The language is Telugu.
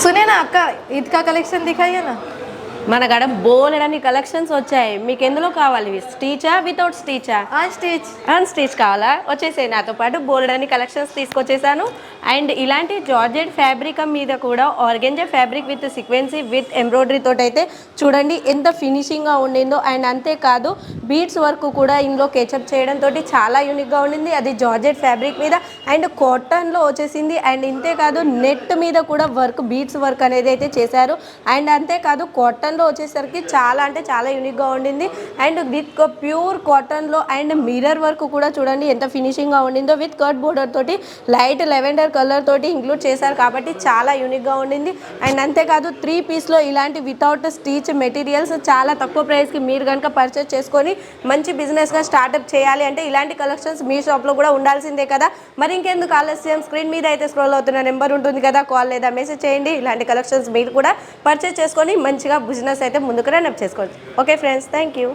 सुने ना अक्का, ईद का कलेक्शन दिखाइए ना। మన కాడ బోలెడన్ని కలెక్షన్స్ వచ్చాయి. మీకు ఎందులో కావాలి? స్టీచా వితౌట్ స్టీచా? స్టిచ్ అన్ స్టిచ్ కావాలా? వచ్చేసాయి. నాతో పాటు బోలెడన్ని కలెక్షన్స్ తీసుకొచ్చేసాను. అండ్ ఇలాంటి జార్జెట్ ఫ్యాబ్రిక్ మీద కూడా organza fabric with sequence with embroidery తోటి అయితే చూడండి ఎంత ఫినిషింగ్గా ఉండిందో. అండ్ అంతేకాదు బీడ్స్ వర్క్ కూడా ఇందులో కేచప్ చేయడంతో చాలా యూనిక్గా ఉండింది. అది జార్జెట్ ఫ్యాబ్రిక్ మీద అండ్ కాటన్లో వచ్చేసింది. అండ్ ఇంతేకాదు నెట్ మీద కూడా వర్క్ బీడ్స్ వర్క్ అనేది అయితే చేశారు. అండ్ అంతేకాదు కాటన్లో వచ్చేసరికి చాలా అంటే చాలా యూనిక్గా ఉండింది. అండ్ విత్ ప్యూర్ కాటన్లో అండ్ మిర్రర్ వర్క్ కూడా చూడండి ఎంత ఫినిషింగ్గా ఉండిందో. విత్ కట్ బోర్డర్ తోటి లైట్ లెవెండర్ కలర్ తోటి ఇంక్లూడ్ చేశారు కాబట్టి చాలా యూనిక్గా ఉండింది. అండ్ అంతేకాదు 3 పీస్లో ఇలాంటి వితౌట్ స్టిచ్ మెటీరియల్స్ చాలా తక్కువ ప్రైస్కి మీరు కనుక పర్చేస్ చేసుకొని మంచి బిజినెస్గా స్టార్ట్అప్ చేయాలి అంటే ఇలాంటి కలెక్షన్స్ మీ షాప్లో కూడా ఉండాల్సిందే కదా. మరి ఇంకెందుకు ఆలస్యం, స్క్రీన్ మీద అయితే స్క్రోల్ అవుతున్న నెంబర్ ఉంటుంది కదా, కాల్ లేదా మెసేజ్ చేయండి. ఇలాంటి కలెక్షన్స్ మీరు కూడా పర్చేస్ చేసుకొని మంచిగా బిజినెస్ అయితే ముందుకు రన్ అప్ చేసుకోవచ్చు. Okay friends, thank you.